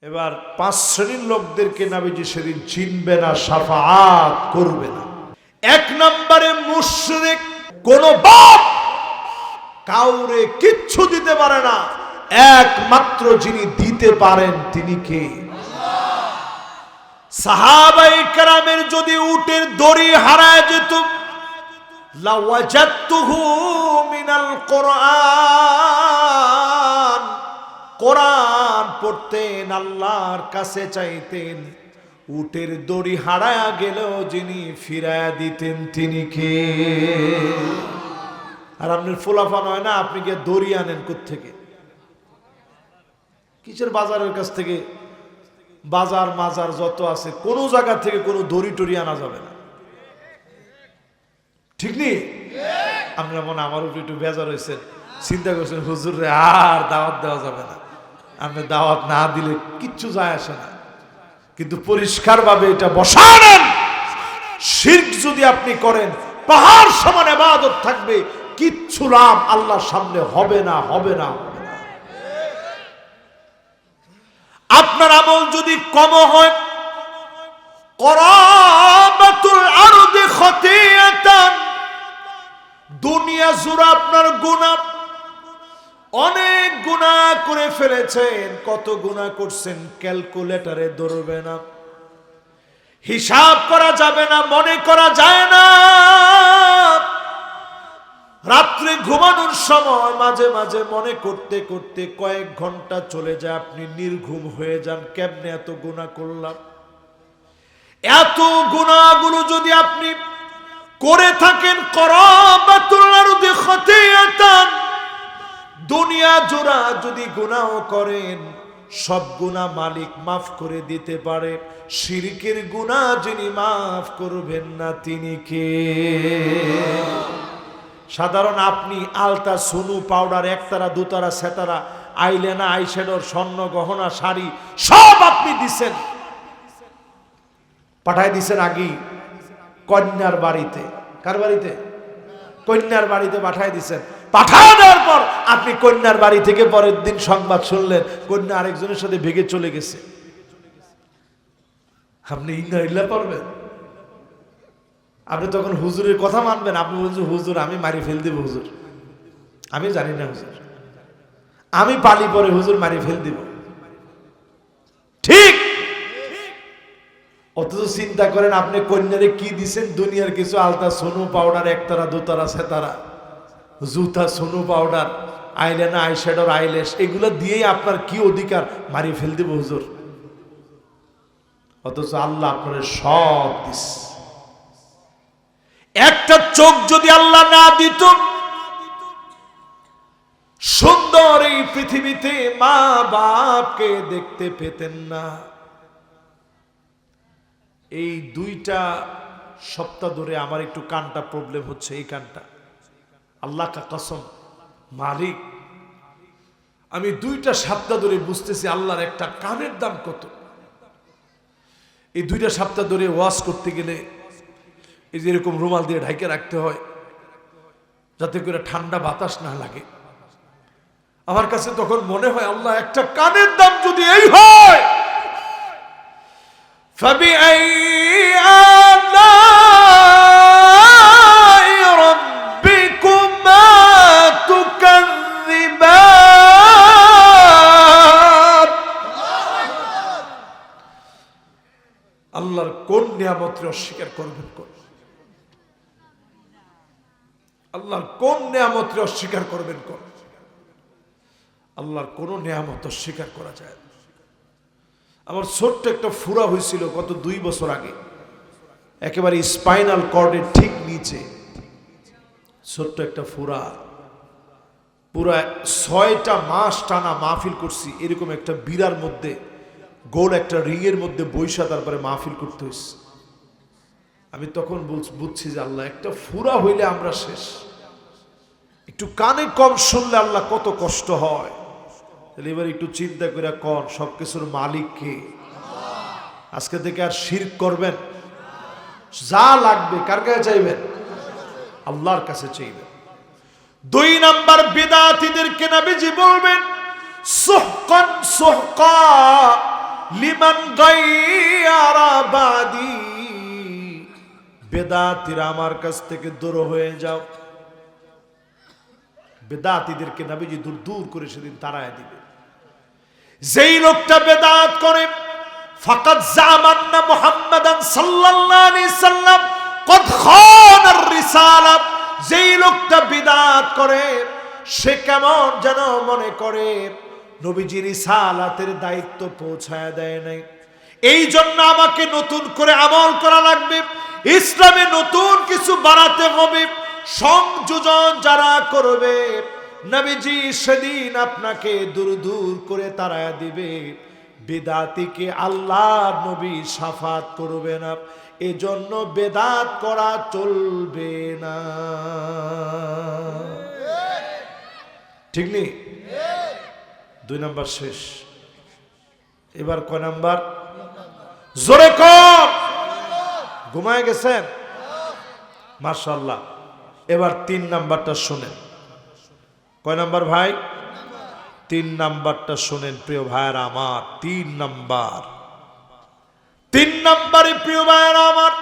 এবার 5 শ্রেণীর লোকদেরকে নবীজি সেদিন চিনবে না, শাফাআত করবে না। 1 নম্বরে মুশরিক, কোন বাপ কাউরে কিচ্ছু দিতে পারে না, একমাত্র যিনি দিতে পারেন তিনি কে? সাহাবায়ে কেরামের যদি উটের দড়ি হারায় যেত, লাওয়াজাতুহু মিনাল কোরআন, কোরআন পড়তেন, আল্লাহর কাছে চাইতেন, উটের দড়ি হারায়া গেলেও যিনি ফিরায়া দিতেন তিনি কে? আর আপনার ফুলাফান হয় না, আপনি গিয়ে দড়ি আনেন কোত্থেকে? কিসের বাজারের কাছ থেকে? বাজার মাজার যত আছে কোন জায়গা থেকে কোনো দড়ি টড়ি আনা যাবে না, ঠিক নেই? আপনারা মনে আমার উপরে একটু বেজার হয়েছেন, চিন্তা করছেন হুজুর রে আর দাওয়াত দেওয়া যাবে না। আপনি দাওয়াত না দিলে কিচ্ছু যায় আসে না, কিন্তু পরিষ্কার ভাবে এটা বসানেন। শিরক যদি আপনি করেন, পাহাড় সমান ইবাদত থাকবে, কিচ্ছু লাভ আল্লাহর সামনে হবে না, হবে না, হবে না। আপনার আমল যদি কম হয়, করাবাতুল আরদি খতিয়াতান, দুনিয়া জুড়ে আপনার গুনাহ, অনেক গুনাহ করে ফেলেছেন, কত গুনাহ করছেন ক্যালকুলেটরে ধরবে না, হিসাব করা যাবে না, মনে করা যায় না। রাত্রে ঘুমানোর সময় মাঝে মাঝে মনে করতে করতে কয়েক ঘন্টা চলে যায়, আপনি নির্ঘুম হয়ে যান, কেমনে এত গুনাহ করলাম। এত গুনাহগুলো যদি আপনি করে থাকেন, করাবাতুল আরদি খতিয়াতান, দুনিয়া জোড়া যদি গুনাহ করেন, সব গুনাহ মালিক মাফ করে দিতে পারে, শিরকের গুনাহ যিনি মাফ করবেন না তিনি কে? সাধারণ আপনি আলতা, সুনু, পাউডার, একতারা, দুতারা, সেতারা, আইলেনা, আইশ্যাডোর, স্বর্ণ গহনা, শাড়ি সব আপনি দিছেন, পাঠায় দিছেন আগেই কন্যার বাড়িতে। কার বাড়িতে? কন্যার বাড়িতে পাঠায় দিছেন। পাঠায় দেওয়ার পর আপনি কন্যার বাড়ি থেকে পরের দিন সংবাদ শুনলেন কন্যা আরেকজনের সাথে ভেগে চলে গেছে। আপনি ইন্না ইল্লা পড়বেন? আপনি তখন হুজুরের কথা মানবেন? আপনি বলছেন হুজুর আমি মারি ফেল দিব, হুজুর আমি জানি না, হুজুর আমি পালি পরে হুজুর মারি ফেল দিব, ঠিক? অথচ চিন্তা করেন আপনি কন্যারে কি দিছেন? দুনিয়ার কিছু আলতা, সোনু, পাউডার, একতারা, দুতারা, সেতারা, জুতা, সোনু, পাউডার, আইলেনা, আইশ্যাডোর, আইলেশ, এগুলো দিয়েই আপনার কি অধিকার মারি ফেল দিব, হুজুর? অথচ আল্লাহ আপনার সব দিস। একটা চোখ যদি আল্লাহ না দিত, সুন্দর এই পৃথিবীতে মা বাপকে দেখতে পেতেন না। এই 2টা সপ্তাহ ধরে আমার একটু কানটা প্রবলেম হচ্ছে, এই কানটা, আল্লাহ কা কসম মালিক, আমি 2টা সপ্তাহ ধরে বুঝতেছি আল্লাহর একটা কানের দাম কত। এই 2টা সপ্তাহ ধরে ওয়াজ করতে গেলে এই যে এরকম রুমাল দিয়ে ঢাকে রাখতে হয় যাতে করে ঠান্ডা বাতাস না লাগে। আমার কাছে তখন মনে হয় আল্লাহ একটা কানের দাম যদি এই হয়, فبأي آلاء ربكما تكذبان, আল্লাহর কোন নিয়ামতকে অস্বীকার করবেন? আল্লাহর কোন নিয়ামতকে অস্বীকার করবেন? আল্লাহর কোন নিয়ামত অস্বীকার করা যায় না। আমার ছোট্ট একটা ফুরা হয়েছিল গত 2 বছর আগে, একেবারে স্পাইনাল কর্ডের ঠিক নিচে ছোট্ট একটা ফুরা। পুরা 6টা মাস টানা মাহফিল করছি, এরকম একটা বিরার মধ্যে, গোল একটা রিংয়ের মধ্যে বৈশা তারপরে মাহফিল করতে হয়েছে। আমি তখন বুঝছি যে আল্লাহ একটা ফুরা হইলে আমরা শেষ। একটু কানে কম শুনলে আল্লাহ কত কষ্ট হয়। এবার একটু চিন্তা করে কর, সবকিছুর মালিক কে? আজকে থেকে আর শিরক করবেন? যা লাগবে কার কাছে চাইবেন? আল্লাহর কাছে চাইবেন। 2 নাম্বার বিদআতীদেরকে নবীজি বলবেন সুহকান সুহকা, লিমান গায়রা বাদি, বেদাতিরা আমার কাছ থেকে দূর হয়ে যাও। বেদাতিদেরকে নবীজি দূর দূর করে সেদিন তাড়ায় দিবে। যেই লোকটা বেদাত করে, ফাকাদ জামান্না মুহাম্মাদান সাল্লাল্লাহু আলাইহি সাল্লাম কদ খানার রিসালাত, যেই লোকটা বিদআত করে সে কেমন যেন মনে করে নবীজি রিসালাতের দায়িত্ব পৌঁছায় দেয় নাই। এই জন্য আমাকে নতুন করে আমল করা লাগবে, ইসলামে নতুন কিছু বাড়াতে হবে। সংযোজন যারা করবে নবীজি সেদিন আপনাকে দূর দূর করে তাড়ায় দিবে। বেদাতিকে আল্লাহ নবী শাফাত করবে না, এজন্য বেদাত করা চলবে না। ঠিক নেই? 2 নাম্বার শেষ। এবার কয় নাম্বার? জোরে কম। ঘুমায় গেছেন? মাশাআল্লাহ। এবার 3 নাম্বারটা শুনেন। কয় নাম্বার ভাই? 3 নাম্বারটা শুনেন প্রিয় ভাইরা আমার। 3 নাম্বারে প্রিয় ভাইরা আমার,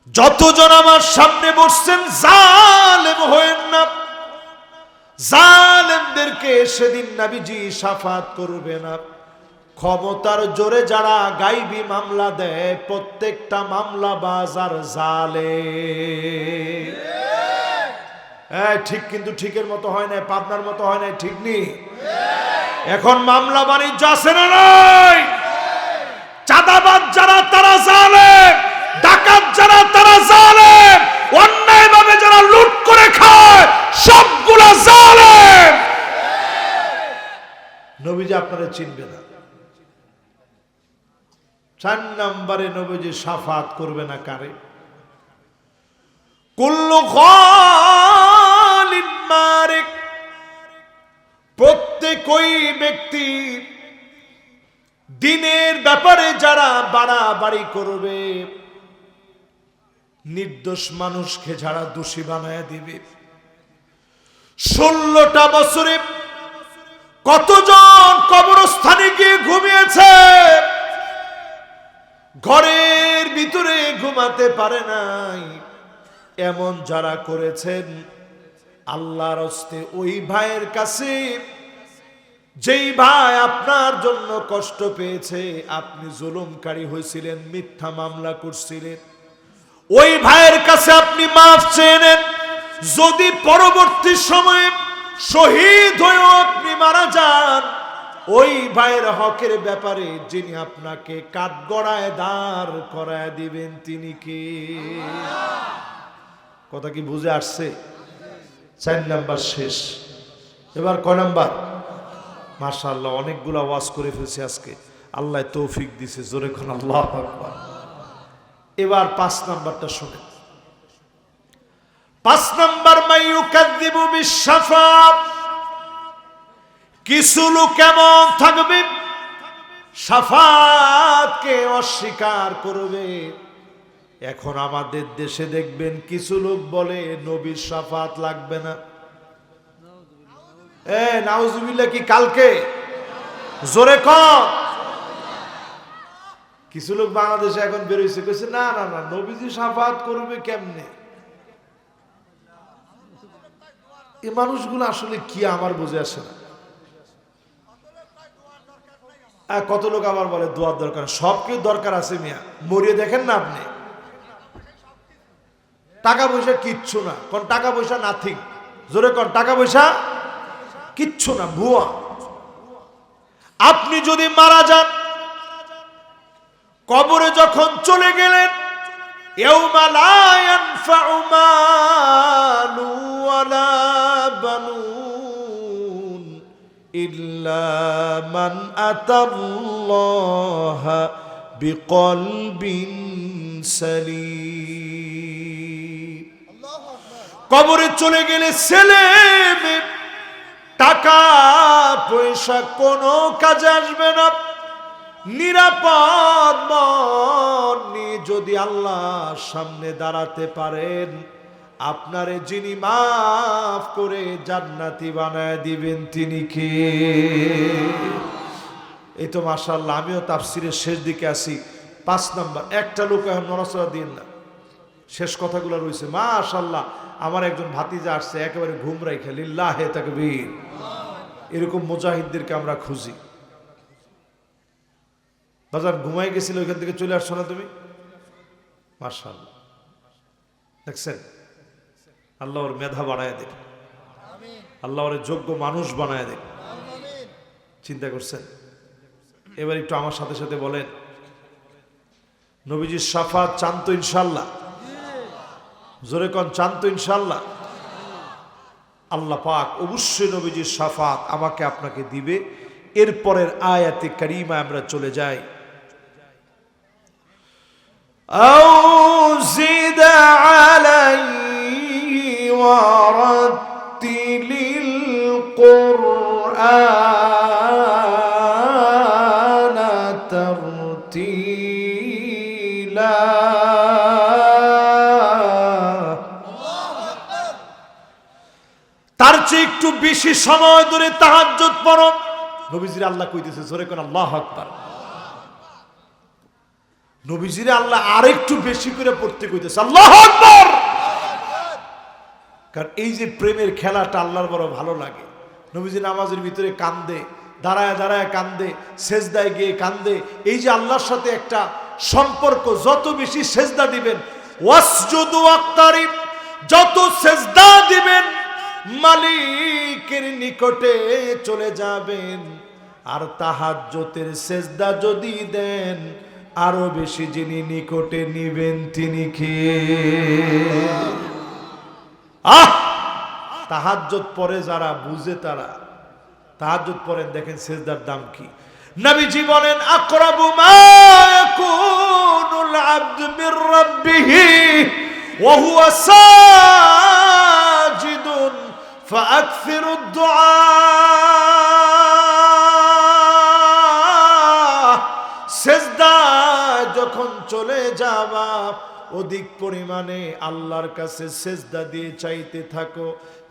যতজন আমার সামনে বসছেন জালেম হয়েন না। জালেমদেরকে সেদিন নবীজি শাফাত করবে না। ক্ষমতার জোরে যারা গায়বী মামলা দেয়, প্রত্যেকটা মামলা বাজার জালেম। ঠিক, কিন্তু ঠিকের মতো হয় না, পাবনার মতো হয় না। ঠিক নেই? এখন মামলা বাণিজ্য আছে না নাই? চাঁদাবাজ যারা তারা জালেম, ডাকাত যারা তারা জালেম, অন্যায়ভাবে যারা লুট করে খায় সবগুলা জালেম। নবীজি আপনারা চিনবে না। 4 নম্বরে নবীজি শাফাত করবে না কারে? কুল্লু গালিন মারিক, প্রত্যেক ওই ব্যক্তি দিনের ব্যাপারে যারা বাড়াবাড়ি করবে, নির্দোষ মানুষকে যারা দোষী বানায় দিবে। 16টা বছরে কতজন কবরস্থানে গিয়ে ঘুমিয়েছে, ঘরের ভিতরে ঘুমাতে পারে নাই। এমন যারা করেছেন, আল্লাহর হস্তে ওই ভাইয়ের কাছে, যেই ভাই আপনার জন্য কষ্ট পেয়েছে, আপনি জুলুমকারী হয়েছিলেন, মিথ্যা মামলা করছিলেন, ওই ভাইয়ের কাছে আপনি মাফ চেয়ে নেন। যদি পরবর্তী সময়ে শহীদ হয়েও আপনি মারা যান, ওই ভাইয়ের হকের ব্যাপারে যিনি আপনাকে কাঠগড়ায় দাঁড় করায় দিবেন তিনি কে? কথা কি বুঝে আসছে? 4 নাম্বার শেষ। এবার কয় নাম্বার? মাশাআল্লাহ, অনেকগুলা ওয়াজ করে ফেলছি আজকে, আল্লাহ তৌফিক দিছে। জোরে কোন আল্লাহু আকবার। এবার 5 নাম্বারটা শুনেন। 5 নাম্বার, মাইয়ুকাযযিবু বিশ-শাফাআত। কিছু লোক কেমন থাকবে শাফাতকে অস্বীকার করবে। এখন আমাদের দেশে দেখবেন কিছু লোক বলে নবীর শাফাত লাগবে না। নাউজুবিল্লাহ কি কালকে? জোরে কম। কিছু লোক বাংলাদেশে এখন বেরোইছে, কইছে না না না, নবীজি শাফাত করবে কেমনে? এই মানুষগুলো আসলে কি আমার বুঝে আসে না। কত লোক আবার বলে দোয়ার দরকার। সব কেউ দরকার আছে মিয়া, মরিয়ে দেখেন না আপনি। টাকা পয়সা কিচ্ছু না, কোন টাকা পয়সা নাথিং। জোরে কোন টাকা পয়সা কিচ্ছু না, ভুয়া। আপনি যদি মারা যান, কবরে যখন চলে গেলেন, ইয়াউমা লা ইয়ানফাউ মালু ওয়ালা বানুন ইল্লা মান আতাল্লাহা বিকলবিন সালিম। কবরে চলে গেলে ছেলে মেয়ে, টাকা পয়সা কোনো কাজে আসবে না। নিরাপদ মন নিয়ে যদি আল্লাহর সামনে দাঁড়াতে পারেন, আপনারে যিনি মাফ করে জান্নাতি বানায় দিবেন তিনি কে? এই তো মাশাআল্লাহ, আমিও তাফসিরের শেষ দিকে আছি, 5 নাম্বার। একটা লোক এখন নড়াচড়া দিন না, শেষ কথাগুলো রয়েছে। মাশাআল্লাহ, আমার একজন ভাতিজা আসছে, একেবারে ঘুম রাইখা, লিল্লাহে তাকবীর। এরকম মুজাহিদদেরকে আমরা খুঁজি। বাজার ঘুমাই গেছিল, ওইখান থেকে চলে আসছো না তুমি? মাশাআল্লাহ, দেখছেন? আল্লাহ ওর মেধা বাড়ায় দেখ, আল্লাহ ওর যোগ্য মানুষ বানায় দেখ। চিন্তা করছেন? এবার একটু আমার সাথে সাথে বলেন, নবীজির শাফাত চান তো ইনশাল্লাহ? জোরে কন, চান তো ইনশাল্লাহ? আল্লাহ পাক অবশ্যই নবীজির শাফাত আমাকে আপনাকে দিবে। এরপরের আয়াতে কারিমা আমরা চলে যাই। أوزد عليه ورتل القرآن ترتيلا। তার চেয়ে একটু বেশি সময় ধরে তাহাজ্জুদ পড়ো। নবীজির আল্লাহ কইতেছে, জোরে কোন আল্লাহু আকবার। নবীজিরে আল্লাহ আরেকটু বেশি করে পড়তে কইতেছে, আল্লাহু আকবার। কারণ এই যে প্রেমের খেলাটা আল্লাহর বড় ভালো লাগে। নবীজি নামাজের ভিতরে কান্দে, দাঁড়ায় দাঁড়ায় কান্দে, সেজদায় গিয়ে কান্দে। এই যে আল্লাহর সাথে একটা সম্পর্ক, যত বেশি সেজদা দিবেন, ওয়াসজুদু ওয়াক্তারিব, যত সেজদা দিবেন মালিকের নিকটে চলে যাবেন। আর তাহাজ্জুদের সেজদা যদি দেন, আরো বেশি যিনি নিকটে নিবেন তিনি কে? তাহাজ্জুদ পড়ে যারা বুঝে তারা তাহাজ্জুদ পড়েন, দেখেন সেজদার দাম কি। নবীজি বলেন, আকরাবু মা ইয়াকুনুল আবদু মির রাব্বিহি ওয়া হুয়া সাজিদুন ফাআকসিরুদ দুআ। সেজদা যখন চলে যাবা, অধিক পরিমাণে আল্লাহর কাছে সেজদা দিয়ে চাইতে থাকো।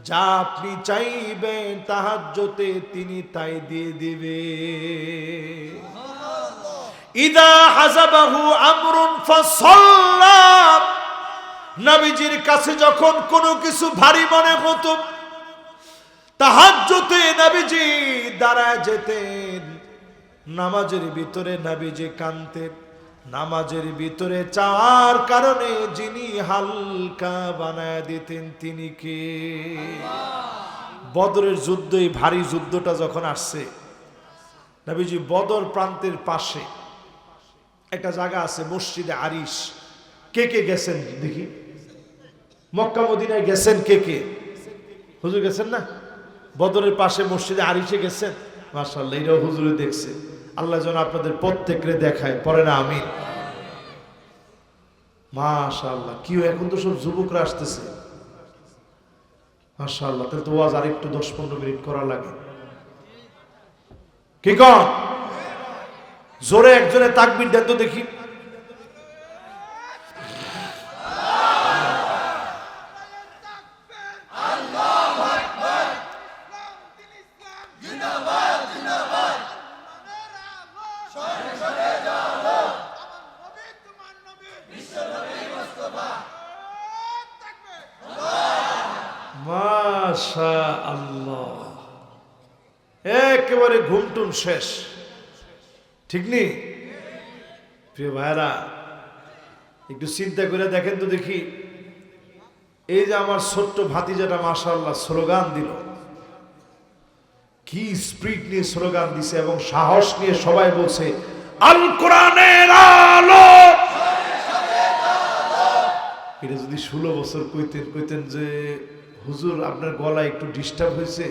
যা আপনি চাইবেন তাহাজ্জুদে তিনি তাই দিয়ে দিবে। ইদা হাযাবাহু আমরুন ফাসাল্লা, নবীজির কাছে যখন কোনো কিছু ভারী মনে হতো, তাহাজ্জুদে নবীজি দাঁড়ায় যেতেন। নামাজের ভিতরে নবীজি কাঁদতেন। নামাজের ভিতরে চাওয়ার কারণে যিনি হালকা বানায় দিতেন তিনি কে? বদরের যুদ্ধ, এই ভারী যুদ্ধটা যখন আসছে, নবীজি বদর প্রান্তের পাশে একটা জায়গা আছে মসজিদে আরিশ। কে কে গেছেন দেখি? মক্কা মদিনায় গেছেন কে কে? হুজুর গেছেন না? বদরের পাশে মসজিদে আরিশে গেছেন? মাশাআল্লাহ, এটাও হুজুরে দেখছে। আল্লাহ যেন আপনাদের প্রত্যেককে দেখায়, পড়ে না আমিন। মাশাআল্লাহ, কি এখন তো সব যুবকরা আসতেছে। মাশাআল্লাহ, তাহলে তো ওয়াজ আরেকটু 10-15 মিনিট করা লাগে। কি কন? জোরে একজনে তাকবীর দেন তো দেখি। মাশাআল্লাহ, একেবারে ঘুমটুম শেষ, ঠিক নেই? প্রিয় ভাইরা, একটু চিন্তা করে দেখেন তো দেখি, এই যে আমার ছোট্ট ভাতিজাটা মাশাআল্লাহ স্লোগান দিল, কি স্পিরিট নিয়ে স্লোগান দিছে এবং সাহস নিয়ে সবাই বলছে আল কোরআনের আলো। এটা যদি 16 বছর কইতেন যে হুজুর আপনার গলা একটু ডিস্টার্ব হয়েছে,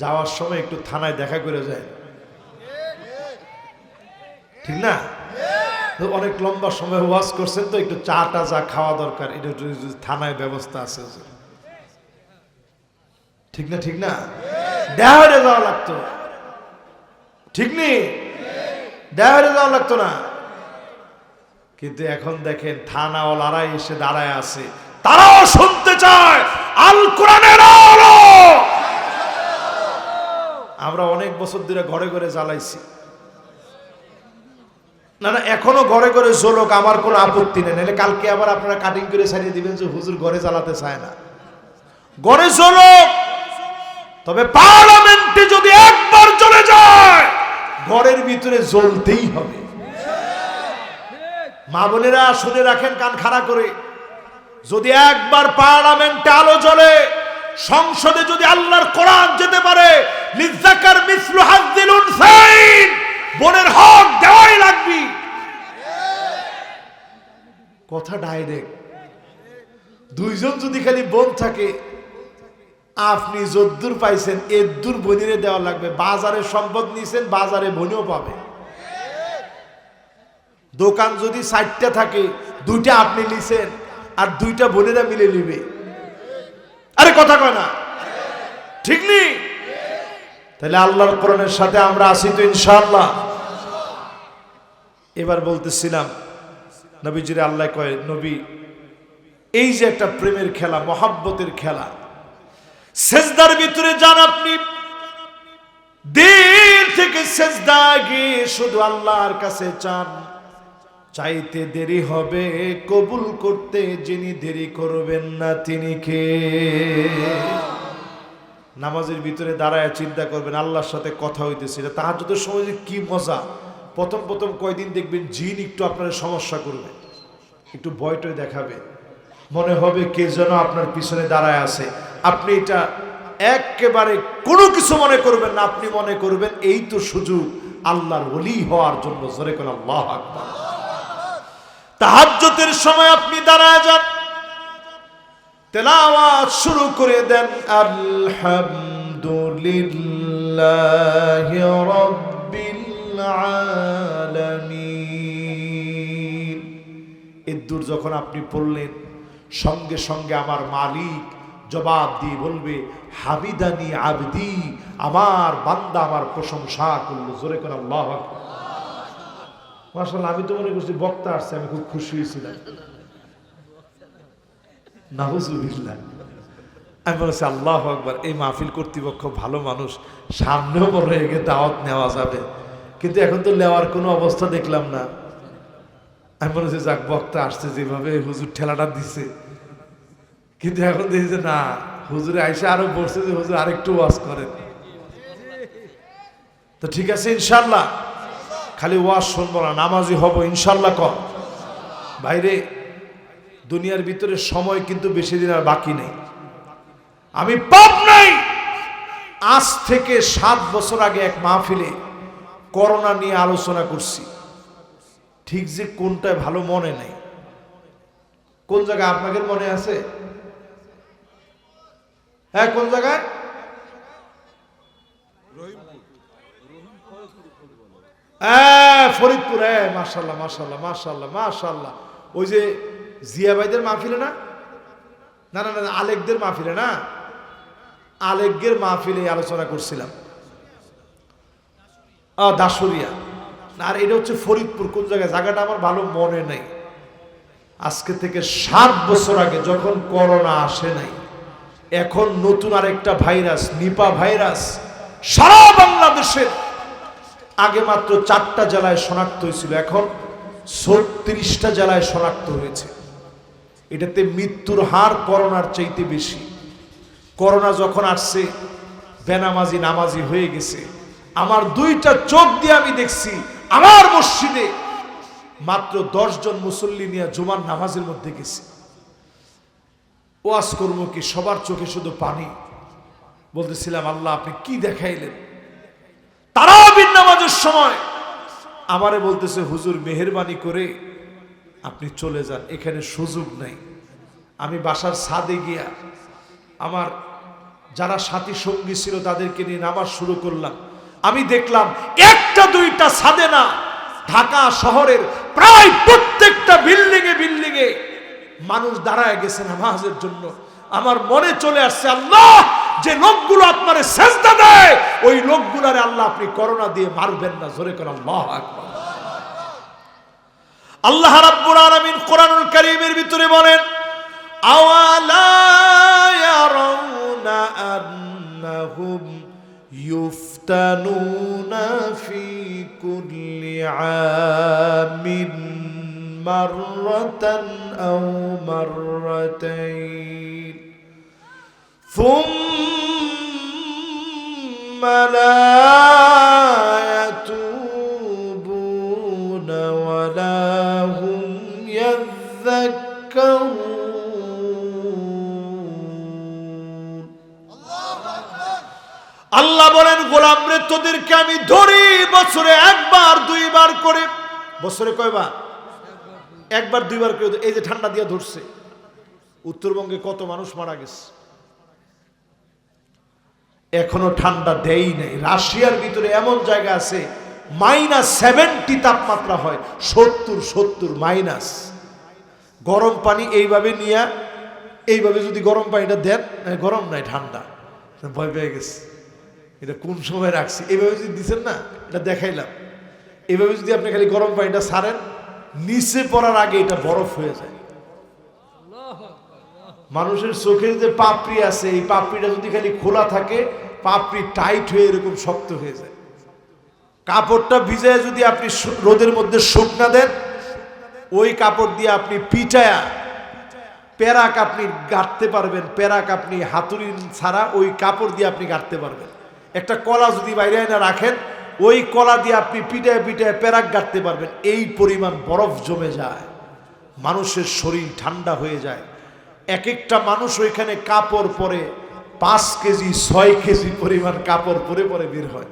যাওয়ার সময় একটু থানায় দেখা করে যায়, ঠিক না? অনেক লম্বা সময় ওয়াজ করছেন তো, একটু চাটা যা খাওয়া দরকার, এটা থানায় ব্যবস্থা আছে, ঠিক না? ঠিক না? দেহারে যাওয়া লাগতো, ঠিক নেই? দেহারে যাওয়া লাগতো না। কিন্তু এখন দেখেন থানাওয়ালারা এসে দাঁড়ায় আছে, তারাও শুনতে চায় আল কোরআনের আলো। আমরা অনেক বছর ধরে ঘরে ঘরে জ্বালাইছি, না না, এখনো ঘরে ঘরে জ্বলুক, আমার কোনো আপত্তি নেই, নাহলে কালকে আবার আপনারা কাটিং করে ছাড়িয়ে দিবেন যে হুজুর ঘরে জ্বালাতে চায় না। ঘরে জ্বলুক, তবে পার্লামেন্টে যদি একবার চলে যায় ঘরের ভিতরে জ্বলতেই হবে। মা বোনেরা শুনে রাখেন কান খাড়া করে, যদি একবার পার্লামেন্টে আলো জ্বলে, সংসদে যদি আল্লাহর কোরআন যেতে পারে, লিযাকার মিসলু হাযযিল উনসাইন, বোনের হক দেওয়াই লাগবে। কথা ডাইরেক্ট। দুইজন যদি খালি বোন থাকে, আপনি যদ্দূর পাইছেন এদ্দূর বোনিরে দেওয়া লাগবে। বাজারে সম্পদ নিছেন, বাজারে বোনও পাবে। দোকান যদি 4টা থাকে, 2টা আপনি নিছেন আর 2টা বোনেরা মিলে নিবে। আরে কথা কয় না, ঠিক নেই? তাহলে আল্লাহর কোরআনের সাথে আমরা আছি তো ইনশাআল্লাহ। এবার বলতেছিলাম নবীজিরে আল্লাহ কয়, নবী এই যে একটা প্রেমের খেলা, মহাব্বতের খেলা, সেজদার ভিতরে যান আপনি, দিল থেকে সেজদা গিয়ে শুধু আল্লাহর কাছে চান। চাইতে দেরি হবে, কবুল করতে যিনি দেরি করবেন না তিনি কে? নামাজের ভিতরে দাঁড়ায় চিন্তা করবেন আল্লাহর সাথে কথা হইতেছে। এটা তাহাজ্জুদের সময় যে কি মজা। প্রথম প্রথম কয়দিন দেখবেন জিন একটু আপনার সমস্যা করবে, একটু ভয়টয় দেখাবে, মনে হবে কে যেন আপনার পিছনে দাঁড়ায় আছে। আপনি এটা একেবারে কোনো কিছু মনে করবেন না, আপনি মনে করবেন এই তো সুযোগ আল্লাহর ওলি হওয়ার জন্য। জোরে করে আল্লাহু আকবার। তাহাজ্জুদের সময় আপনি দাঁড়ায় যান, তেলাওয়াত শুরু করে দেন, আলহামদুলিল্লাহি রাব্বিল আলামিন। এদ্দুর যখন আপনি পড়লেন, সঙ্গে সঙ্গে আমার মালিক জবাব দিয়ে বলবে, হামিদানি আবদি, আমার বান্দা আমার প্রশংসা করলো। জোরে করে আল্লাহু আকবার। মাশাআল্লাহ, আমি তো মনে করছি বক্তা আসছে, আমি খুব খুশি হয়েছিলাম। নাউজুবিল্লাহ। আমি বলেছি আল্লাহু আকবার। এই মাহফিল কর্তৃপক্ষ ভালো মানুষ, সামনেও বড় এগে দাওয়াত নেওয়া যাবে, কিন্তু এখন তো নেওয়ার কোনো অবস্থা দেখলাম না। আমি বলেছি যাক, বক্তা আসছে যেভাবে হুজুর ঠেলাটা দিছে, কিন্তু এখন দেখি যে না, হুজুরে আইসা আরো বলছে যে হুজুর আরেকটু ওয়াজ করেন। তো ঠিক আছে ইনশাআল্লাহ, খালি ওয়াজ শুনবো না, নামাজি হব ইনশাআল্লাহ। কর ভাইরে, দুনিয়ার ভিতরে সময় কিন্তু বেশি দিন আর বাকি নেই। আমি পাপ নাই, আজ থেকে 7 বছর আগে এক মাহফিলে করোনা নিয়ে আলোচনা করছি। ঠিক যে কোনটায় ভালো মনে নাই। কোন জায়গায় আপনাদের মনে আছে? হ্যাঁ, কোন জায়গায়? ফরিদপুর। মাশাআল্লাহ মাশাআল্লাহ মাশাআল্লাহ মাশাআল্লাহ। ওই যে জিয়া ভাইদের মাহফিলে না? না না না, আলেকদের মাহফিলে না, আলেকের মাহফিলে আলোচনা করছিলাম। দাসুরিয়া। আর এটা হচ্ছে ফরিদপুর। কোন জায়গায় জায়গাটা আমার ভালো মনে নেই। আজকে থেকে 7 বছর আগে যখন করোনা আসে নাই, এখন নতুন আরেকটা ভাইরাস, নিপা ভাইরাস, সারা বাংলাদেশের আগে মাত্র 4টা জেলায় শনাক্ত হয়েছিল, এখন 36টা জেলায় শনাক্ত হয়েছে। এটাতে মৃত্যুর হার করোনার চাইতে বেশি। করোনা যখন আসছে, বেনামাজি নামাজি হয়ে গেছে। আমার 2টা চোখ দিয়ে আমি দেখছি, আমার মসজিদে মাত্র 10 জন মুসল্লি নিয়ে জুমার নামাজের মধ্যে গেছে। ওয়াজ করবো কি, সবার চোখে শুধু পানি। বলতেছিলাম আল্লাহ আপনি কি দেখাইলেন। তারাবির নামাজের সময় আমারে বলতেছে, হুজুর মেহেরবানি করে আপনি চলে যান, এখানে সুযোগ নাই। আমি বাসার ছাদে গিয়া আমার যারা সাথী সঙ্গী ছিল তাদেরকে নিয়ে নামাজ শুরু করলাম। আমি দেখলাম 1টা 2টা ছাদে না, ঢাকা শহরের প্রায় প্রত্যেকটা বিল্ডিংয়ে বিল্ডিংয়ে মানুষ দাঁড়ায় গেছে নামাজের জন্য। আমার মনে চলে আসছে, আল্লাহ যে লোকগুলো আপনারে সেজদা দেয়, ওই লোকগুলারে আল্লাহ আপনি করোনা দিয়ে মারবেন না। জোরে করে আল্লাহু আকবার। আল্লাহ রাব্বুল আলামিন কোরআনুল কারীমের ভিতরে বলেন, আওয়ালা ইয়ারাউনা আন্নাহুম ইউফতানুনা يفتنون في كل عام مرة أو مرتين ثم لا يتوبون ولا هم يذكرون আল্লাহ বলেন গোলাম রে তোদেরকে আমি ধরি বছরে একবার দুইবার করে বছরে কয়বার একবার দুইবার করে এই যে ঠান্ডা দিয়া ধরছে উত্তরবঙ্গে কত মানুষ মারা গেছে এখনো ঠান্ডা দেই নাই রাশিয়ার ভিতরে এমন জায়গা আছে -70 তাপমাত্রা হয় 70 মাইনাস গরম পানি এইভাবে নিয়ে এইভাবে যদি গরম পানিটা দেন গরম নাই ঠান্ডা ভয় পেয়ে গেছে এটা কোন সময় রাখছি এইভাবে যদি দিচ্ছেন না এটা দেখাইলাম এইভাবে যদি আপনি খালি গরম পানিটা ছাড়েন নিচে পড়ার আগে এটা বরফ হয়ে যায় মানুষের চোখের যে পাপড়ি আছে এই পাপড়িটা যদি খালি খোলা থাকে পাপড়ি টাইট হয়ে এরকম শক্ত হয়ে যায় কাপড়টা ভিজায় যদি আপনি রোদের মধ্যে শুকনা দেন ওই কাপড় দিয়ে আপনি পিটায়া পেরাক আপনি গাঁথতে পারবেন পেরাক আপনি হাতুড়ি ছাড়া ওই কাপড় দিয়ে আপনি গাঁথতে পারবেন একটা কলা যদি বাইরে এনে রাখেন ওই কলা দিয়ে আপনি পিটায় পিটায় পেরাক গাঁথতে পারবেন এই পরিমাণ বরফ জমে যায় মানুষের শরীর ঠান্ডা হয়ে যায় এক একটা মানুষ ওইখানে কাপড় পরে 5 কেজি 6 কেজি পরিমাণ কাপড় পরে পরে বের হয়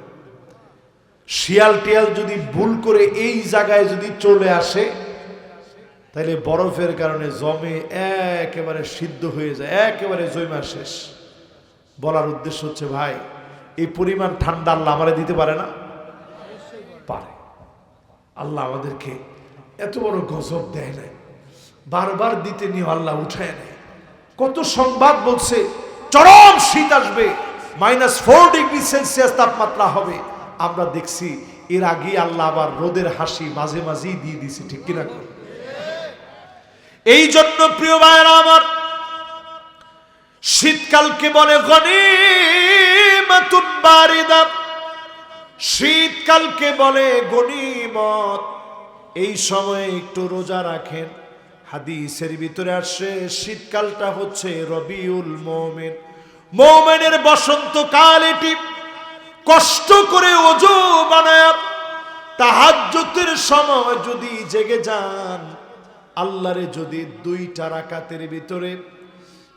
শিয়াল টিয়াল যদি ভুল করে এই জায়গায় যদি চলে আসে তাহলে বরফের কারণে জমে একেবারে সিদ্ধ হয়ে যায় একেবারে জৈমা শেষ বলার উদ্দেশ্য হচ্ছে ভাই এই পরিমাণ ঠান্ডা আল্লাহ আমারে দিতে পারে না পারে আল্লাহ আমাদেরকে এত বড় গজব দেয় নাই বারবার দিতে নিয়ে আল্লাহ উঠায় নেয় কত সংবাদ বলছে চরম শীত আসবে -4 ডিগ্রি সেলসিয়াস তাপমাত্রা হবে আমরা দেখছি এর আগে আল্লাহ আবার রোদের হাসি মাঝে মাঝেই দিয়ে দিছে ঠিক কিনা এই জন্য প্রিয় ভাইরা আমার শীতকালকে বলে গনিমাতুন বারিদা শীতকালকে বলে গনিমত এই সময়ে একটু রোজা রাখেন হাদিসের ভিতরে আসে শীতকালটা হচ্ছে রবিউল মুমিন মুমিনের বসন্তকাল এটি কষ্ট করে ওযু বানায় তাহাজ্জুদের সময় যদি জেগে যান আল্লাহরে যদি 2টা রাকাতের ভিতরে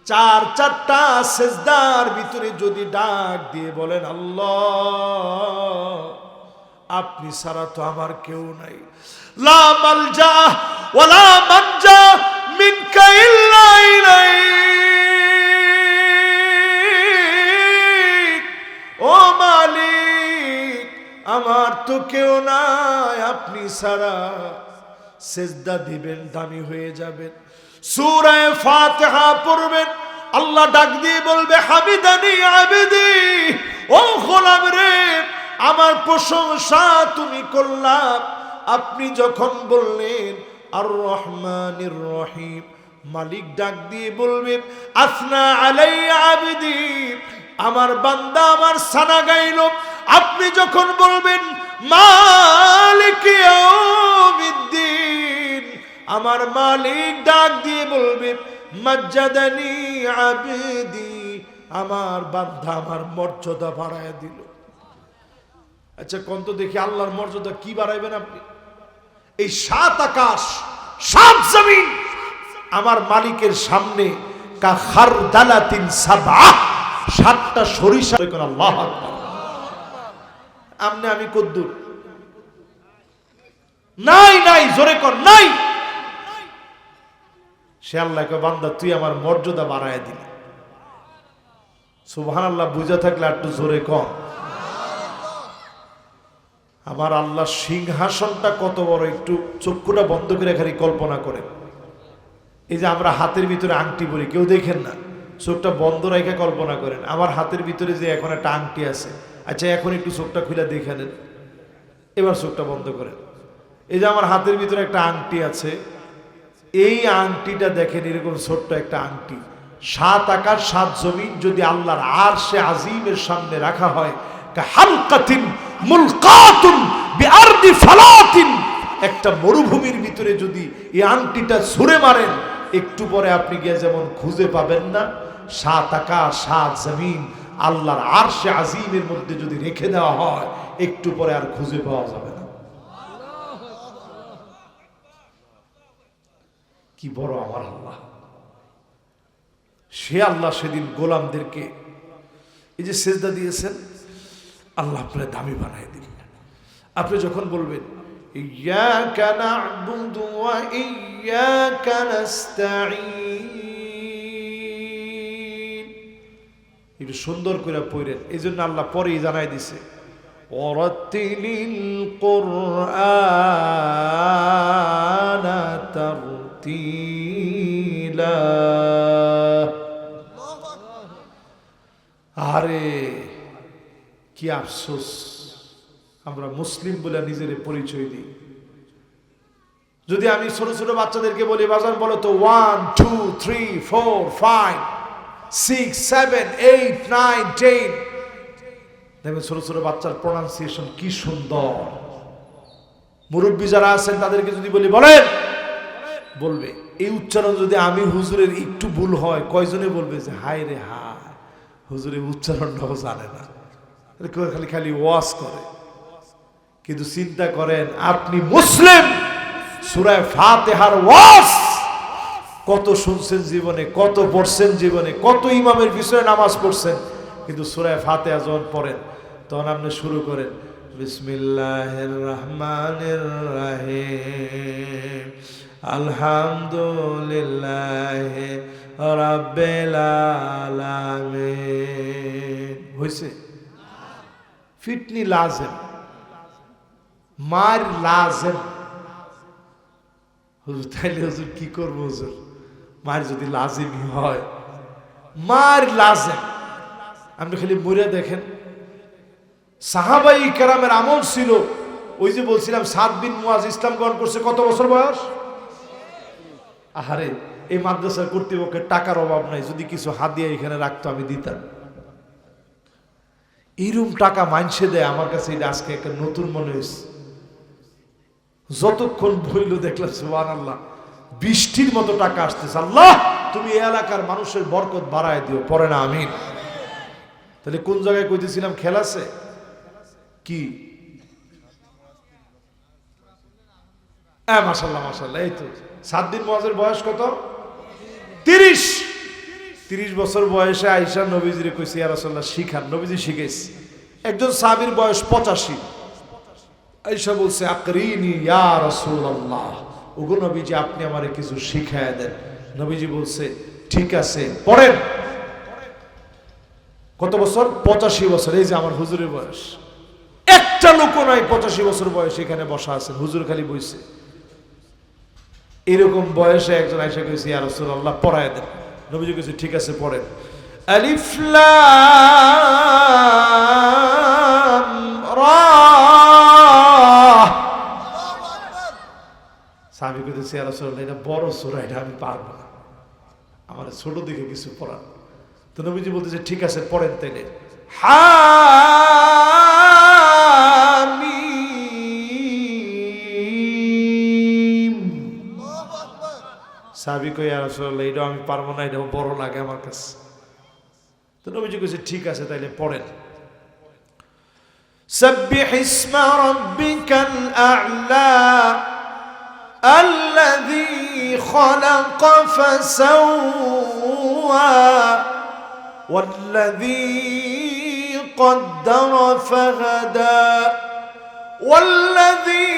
4টা সিজদার ভিতরে যদি ডাক দিয়ে বলেন আল্লাহ আপনি ছাড়া তো আমার কেউ নাই লা মালজা ওয়ালা মানজা মিনকা ইল্লা ইলাইক ও মালিক আমার তো কেউ নাই আপনি ছাড়া সিজদা দিবেন দামি হয়ে যাবেন সূরা ফাতিহা পড়বেন আল্লাহ ডাক দিয়ে বলবে হামিদানি আবিদি ও গোলাম রে আমার প্রশংসা তুমি করলা আপনি যখন বললেন আর রহমানির রহিম মালিক ডাক দিয়ে বলবে আসনা আলাইয়া আবিদি আমার বান্দা আমার সানা গাইলো আপনি যখন বলবেন মালিক ইয়াউমিদ্দিন আমার মালিক ডাক দিয়ে বলবে মাজ্জাদানি আবিদি আমার বান্দা আমার মর্যাদা বাড়ায় দিল আচ্ছা কোন তো দেখি আল্লাহর মর্যাদা কি বাড়াইবেন আপনি এই 7 আকাশ 7 জমিন আমার মালিকের সামনে কা খারদালাতিন সাবআ 7টা সরিষা কোন আল্লাহু আকবার আমনে আমি কদ্দুর নাই নাই জোরে কর নাই সে আল্লাহ কয় বান্দা তুই আমার মর্যাদা বাড়ায় দিলি সুবহানাল্লাহ বুঝা থাকলে একটু জোরে কর আমার আল্লাহ সিংহাসনটা কত বড় একটু চক্ষুটা বন্ধ করে খালি কল্পনা করেন এই যে আমরা হাতের ভিতরে আংটি পরি কেউ দেখেন না চোখটা বন্ধ রেখে কল্পনা করেন আমার হাতের ভিতরে যে এখন একটা আংটি আছে আচ্ছা এখন একটু চোখটা খুলে দেখে নেন এবার চোখটা বন্ধ করেন এই যে আমার হাতের ভিতরে একটা আংটি আছে এই আংটিটা দেখেন এরকম ছোট্ট একটা আংটি 7 আকাশ 7 জমিন যদি আল্লাহর আরশে আজিমের সামনে রাখা হয় কাহালকাতিন মুলকাতুন বিআরদি ফালাতিন। একটা মরুভূমির ভিতরে যদি এই আংটিটা ছুঁড়ে মারেন, একটু পরে আপনি গিয়ে যেমন খুঁজে পাবেন না, 7 আকাশ 7 জমিন আল্লাহর আরশে আজিমের মধ্যে যদি রেখে দেওয়া হয়, একটু পরে আর খুঁজে পাওয়া যাবে না। কি বড় আমার আল্লাহ! সে আল্লাহ সেদিন গোলামদেরকে এই যে সেজদা দিয়েছেন, আল্লাহ আপনার দামি বানায় দিন। আপনি যখন বলবেন ইয়্যাকা না'বুদু ওয়া ইয়্যাকা নাস্তাঈন, একটু সুন্দর করে পড়েন। এই জন্য আল্লাহ পরেই জানাই দিছে ওয়ারাতিলিল কুরআনা তারতিলা। আরে কি আফসোস, আমরা মুসলিম বলে নিজের পরিচয় দিই। যদি আমি ছোট ছোট বাচ্চাদেরকে বলি বাজান বলো তো 1 2 3 4 5 6 7 8 9 10, দেখবেন ছোট ছোট বাচ্চার প্রনাউন্সিয়েশন কি সুন্দর। মুরব্বী যারা আছেন তাদেরকে যদি বলি বলেন, বলবে এই উচ্চারণ যদি আমি হুজুরের একটু ভুল হয়, কয়জনে বলবে যে হায় রে হায়, হুজুরের উচ্চারণটাও জানে না, খালি খালি ওয়াজ করে। কিন্তু চিন্তা করেন, আপনি মুসলিম, সূরা ফাতিহার ওয়াজ কত শুনছেন জীবনে, কত পড়ছেন জীবনে, কত ইমামের পিছনে নামাজ পড়ছেন, কিন্তু সূরা ফাতিহা যখন পড়েন তখন আপনি শুরু করেন বিসমিল্লাহির রহমানির রহিম আলহামদুলিল্লাহি রাব্বিল আলামিন। হইছে? ফিটনি লাজেম, মার লাজেম। হুজুর তাইলে হুজুর কি করবো হুজুর, মার যদি লাজিমই হয়, মার লাজেম। আপনি খালি মরে দেখেন, সাহাবাই কেরামের আমল ছিল। ওই যে বলছিলাম 7 বিন মুয়াজ ইসলাম গ্রহণ করছে কত বছর বয়স? আহারে, এই মাদ্রাসার কর্তৃপক্ষের টাকার অভাব নাই, যদি কিছু হাদিয়া এখানে রাখতো আমি দিতাম। এইরকম টাকা মাইনসে দেয়, আমার কাছে এটা আজকে একটা নতুন মনে হয়েছে। যতক্ষণ বইল দেখলাম সুবহানাল্লাহ, বৃষ্টির মতো টাকা আসতেছে। আল্লাহ তুমি এই এলাকার মানুষের বরকত বাড়ায় দিও, পরে না আমিন। তাহলে কোন জায়গায় কইতেছিলাম খেল আছে কি? মাশাআল্লাহ মাশাআল্লাহ। এই তো 7 দিন মুয়াজের বয়স কত? 30 বছর বয়সে আয়েশা নবীজিরে কইছে ইয়া রাসূলুল্লাহ শিখান। নবীজি শিখাইছে। একজন সাহাবীর বয়স 85। আয়েশা বলছে আকরিনি ইয়া রাসূলুল্লাহ, ওগো নবীজি আপনি আমারে কিছু শিখায়া দেন। নবীজি বলছে ঠিক আছে পড়েন। কত বছর? 85 বছর। এই যে আমার হুজুরের বয়স, একটা লোক নাই 85 বছর বয়স এখানে বসা আছে, হুজুর খালি বইছে। এরকম বয়সে একজন আয়েশা কইছে ইয়া রাসূলুল্লাহ পড়ায় দেন। নবীজি কইছে ঠিক আছে পড়েন। আলিফ লাম রা। সাহাবী কইতেছে ইয়া রাসূলুল্লাহ এটা বড় সূরা, এটা আমি পারবো না, আমার ছোট দিকে কিছু পড়ান। তো নবীজি বলতেছে ঠিক আছে পড়েন তাইলে। হামিম। সাহাবী কই ইয়া রাসূলুল্লাহ এটা আমি পারবো না, এটা বড় লাগে আমার কাছে। তো নবীজি কইছে ঠিক আছে তাইলে পড়েন। সাব্বিহ ইসমা রাব্বিকাল আ'লা الذي خلق فسوى والذي قدر فهدى والذي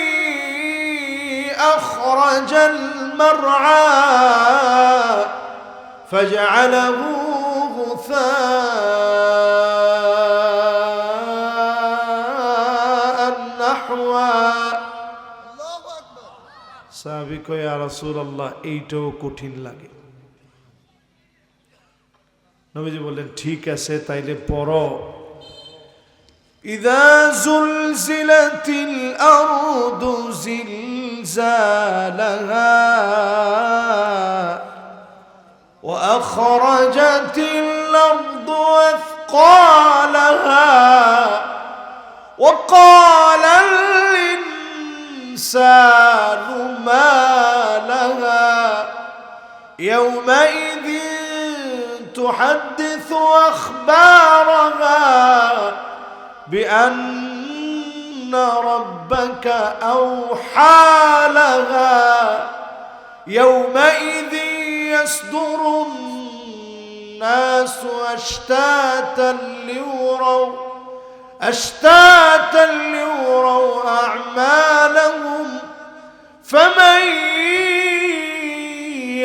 أخرج المرعى فجعله غثاء نحوا। সাহাবী কয় ইয়া রাসূলুল্লাহ এইটাও কঠিন লাগে। নবীজি বললেন ঠিক আছে তাইলে পড়ো। ইযা যুলজিলাতিল আরদু জিলজালাহা ওয়া আখরাজাতিল আরদু আথqালাহা وقال الإنسان ما لها يومئذ تحدث أخبارها بأن ربك أوحى لها يومئذ يصدر الناس أشتاتا ليروا أعمالهم فمن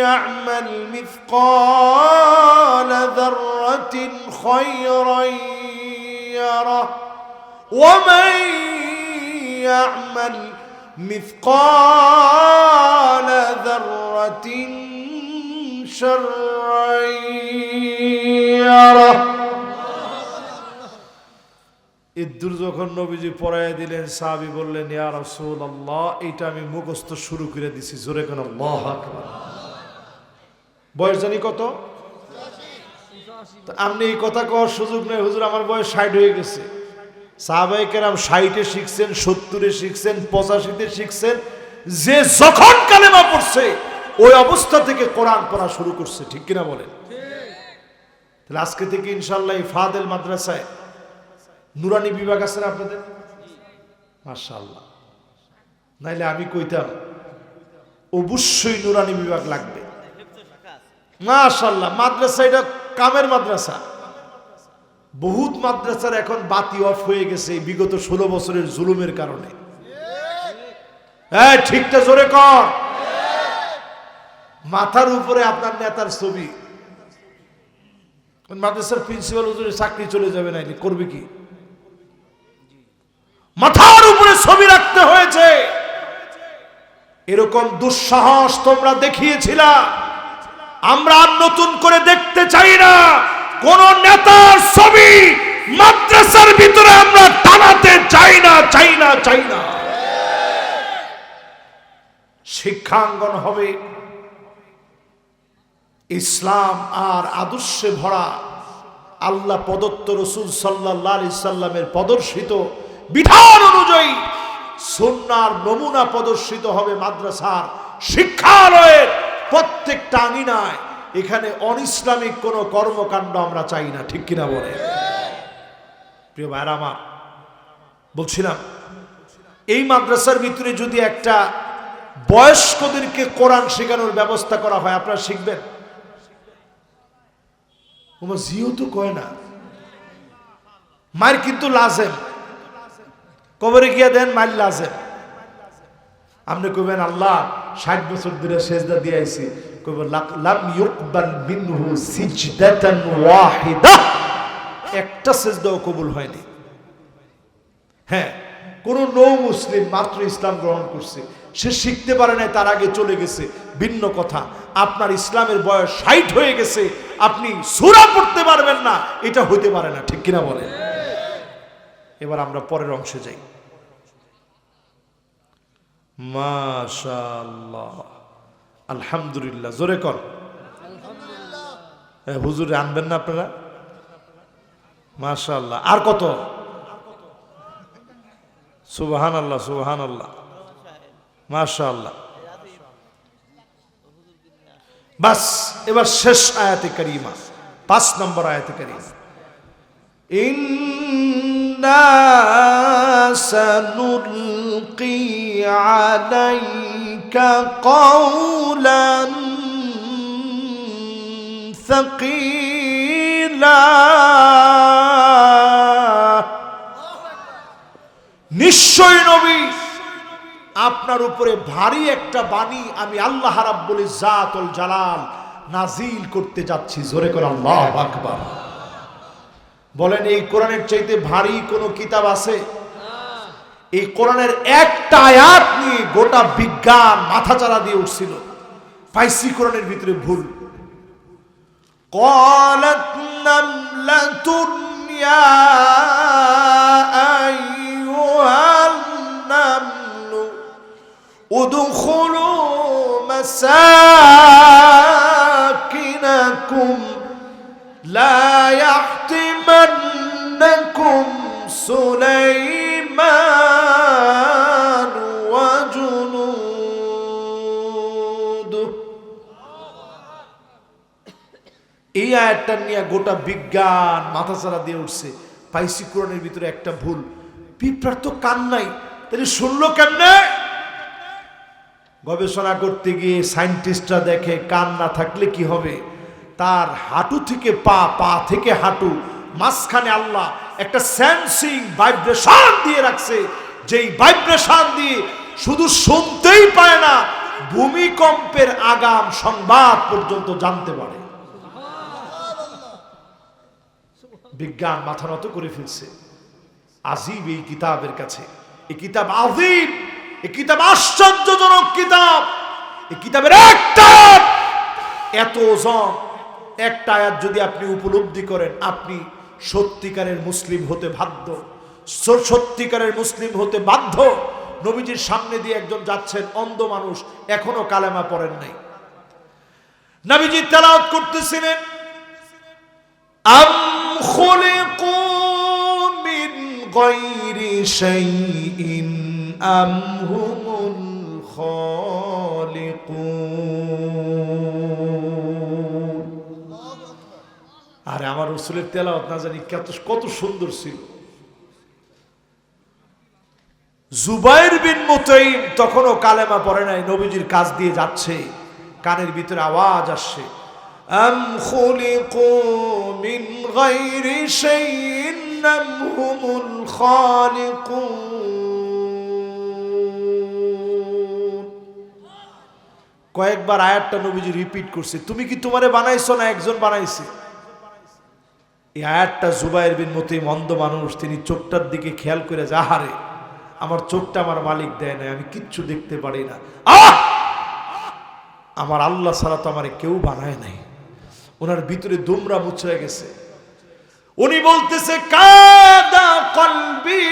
يعمل مثقال ذرة خيرا يره ومن يعمل مثقال ذرة شرا يره ইদ্দুর যখন নবীজি পড়ায় দিলেন সাহাবী বললেন ইয়া রাসূলুল্লাহ এটা আমি মুখস্থ শুরু করে দিছি জোরে কোন আল্লাহু আকবার বয়স জানি কত 85 আপনি এই কথা কওয়ার সুযোগ নেই হুজুর আমার বয়স 60 হয়ে গেছে সাহাবায়ে কেরাম 60 এ শিখছেন 70 এ শিখছেন 85 তে শিখছেন যে যখন কালেমা পড়ছে ওই অবস্থা থেকে কোরআন পড়া শুরু করছে ঠিক কি না বলেন ঠিক তাহলে আজকে থেকে ইনশাআল্লাহ এই ফাদেল মাদ্রাসায় নুরানি বিভাগ আছে না আপনাদের মাশাআল্লাহ নাইলে আমি কইতাম অবশ্যই নুরানি বিভাগ লাগবে মাশাআল্লাহ মাদ্রাসা এটা কামের মাদ্রাসা বহুত মাদ্রাসার এখন বাতি অফ হয়ে গেছে বিগত 16 বছরের জুলুমের কারণে হ্যাঁ ঠিকটা জোরে কর মাথার উপরে আপনার নেতার ছবি মাদ্রাসার প্রিন্সিপাল হুজুরের চাকরি চলে যাবে নাইলে করবে কি মাথার উপরে ছবি রাখতে হয়েছে এরকম দুঃসাহস তোমরা দেখিয়েছিলা আমরা আর নতুন করে দেখতে চাই না কোন নেতার ছবি মাদ্রাসার ভিতরে আমরা টানাতে চাই না শিক্ষাঙ্গন হবে ইসলাম আর আদর্শে ভরা আল্লাহ প্রদত্ত রাসূল সাল্লাল্লাহু আলাইহি সাল্লামের প্রদর্শিত বিধান অনুযায়ী সুন্নাহর নমুনা প্রদর্শিত হবে মাদ্রাসার শিক্ষালয়ের প্রত্যেকটা আঙিনায় এখানে অনিসলামিক কোনো কর্মকাণ্ড আমরা চাই না ঠিক কিনা বলে প্রিয় ভাইরা আমার বলছিলাম এই মাদ্রাসার ভিতরে যদি একটা বয়স্কদেরকে কোরআন শেখানোর ব্যবস্থা করা হয় আপনারা শিখবেন ওমা জিও তো কয় না মায়ের কিন্তু লাজেম কবরে গিয়া দেন মাইল লাজেম আপনি কইবেন আল্লাহ 60 বছর ধরে সেজদা দিয়ে আইছি কইবেন লাম ইউকবাল মিনহু সিজদাতান ওয়াহিদা একটা সেজদাও কবুল হয়নি হ্যাঁ কোন নও মুসলিম মাত্র ইসলাম গ্রহণ করছে সে শিখতে পারে না তার আগে চলে গেছে ভিন্ন কথা আপনার ইসলামের বয়স 60 হয়ে গেছে আপনি সূরা পড়তে পারবেন না এটা হইতে পারে না ঠিক কিনা বলেন এবার আমরা পরের অংশে যাই মাশাআল্লাহ আলহামদুলিল্লাহ জোরে কর আলহামদুলিল্লাহ হুজুরে আনবেন না আপনারা মাশাআল্লাহ আর কত সুবহানাল্লাহ সুবহানাল্লাহ মাশাআল্লাহ বাস এবার শেষ আয়াতে কারিমা 5 নম্বর আয়াতে কারিমা ইন্না সানুলকি আলাইকা কওলান সাকিলা নিশ্চয় নবী আপনার উপরে ভারী একটা বাণী আমি আল্লাহ রাব্বুল ইজ্জাতুল জালাল নাজিল করতে যাচ্ছি জোরে করে আল্লাহু আকবার বলেন এই কোরআনের চাইতে ভারী কোনো কিতাব আছে এই কোরআনের একটা আয়াত নিয়ে গোটা বিজ্ঞান মাথাচাড়া দিয়ে উঠছিল পাইছি কোরআনের ভিতরে ভুল ক্বালাত নামলাতুন ইয়া আইয়ুহান নামলু উদখুলু মাসাকিনাকুম لا يحطمنكم سليمان আয়াতটা নিয়ে গোটা বিজ্ঞান মাথাচাড়া দিয়ে উঠছে। পাইছি কোরআনের ভিতরে একটা ভুল, পিঁপড়ার তো কান নাই, তাহলে শুনলো কেমনে? গবেষণা করতে গিয়ে সায়েন্টিস্টরা দেখে কান না থাকলে কি হবে, তার হাঁটু থেকে পা, পা থেকে হাঁটু, মাঝখানে আল্লাহ একটা সেন্সিং ভাইব্রেশন দিয়ে রাখছে, যেই ভাইব্রেশন দিয়ে শুধু শুনতেই পায় না, ভূমিকম্পের আগাম সংবাদ পর্যন্ত জানতে পারে। বিজ্ঞান মাথা নত করে ফেলছে আজিব এই কিতাবের কাছে। এই কিতাব আজিব, এই কিতাব আশ্চর্যজনক কিতাব। এই কিতাবের একটা এত ওজন, একটা আয়াত যদি আপনি উপলব্ধি করেন, আপনি সত্যিকারের মুসলিম হতে বাধ্য, সত্যিকারের মুসলিম হতে বাধ্য। নবীজির সামনে দিয়ে একজন যাচ্ছেন, অন্ধ মানুষ, এখনো কালেমা পড়েন নাই। নবীজি তেলাওয়াত করতেছিলেন, আম খুলিকু মিন গায়রি শাইইন আম হুমুল খালিকুন। আরে আমার রাসূলের তেলাওয়াত না জানি কত সুন্দর ছিল। জুবাইর বিন মুতাইম তখনও কালেমা পড়ে নাই, নবীজির কাছ দিয়ে যাচ্ছে, কানের ভিতরে আওয়াজ আসছে, আম খুলিকু মিন গায়রি শাইইন আম হুমুল খালিকুন। কয়েকবার আয়াতটা নবীজি রিপিট করছে, তুমি কি তোমারে বানাইছো না একজন বানাইছে? এই আয়াতটা জুবাইর বিন মুতাইম অন্ধ মানুষ, তিনি চোখটার দিকে খেয়াল করে, যাহারে আমার চোখটা আমার মালিক দেয় না, আমি কিচ্ছু দেখতে পারি না, আমার আল্লাহ ছাড়া তো আমার কেউ বানায় নাই। ওনার ভিতরে দুমরা মুচড়ে গেছে। উনি বলতেছে, কাদা কলবি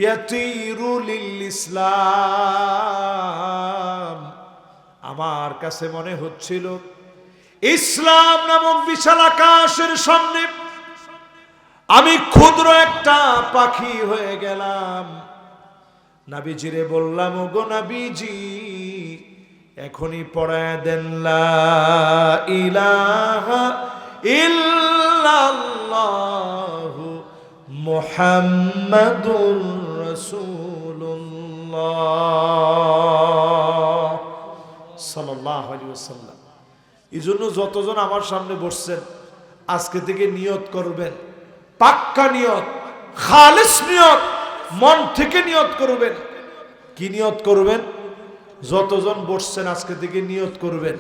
ইয়াতিরু লিল ইসলাম, আমার কাছে মনে হচ্ছিল ইসলাম নামক বিশাল আকাশের সামনে আমি ক্ষুদ্র একটা পাখি হয়ে গেলাম। নবীজিরে বললাম, ওগো নবীজি, এখনই পড়ায় দেন লা ইলাহা ইল্লাল্লাহু মুহাম্মাদুর রাসূলুল্লাহ সাল্লাল্লাহু আলাইহি ওয়াসাল্লাম। এজন্য যতজন আমার সামনে বসছেন, আজকে থেকে নিয়ত করবেন, পাক্কা নিয়ত, খালিস নিয়ত, মন থেকে নিয়ত করবেন। কি নিয়ত করবেন? যতজন বসছেন আজকে থেকে নিয়ত করবেন,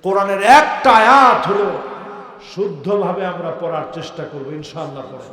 কোরআনের একটা আয়াত হলো শুদ্ধভাবে আমরা পড়ার চেষ্টা করবো, ইনশাআল্লাহ পড়ে।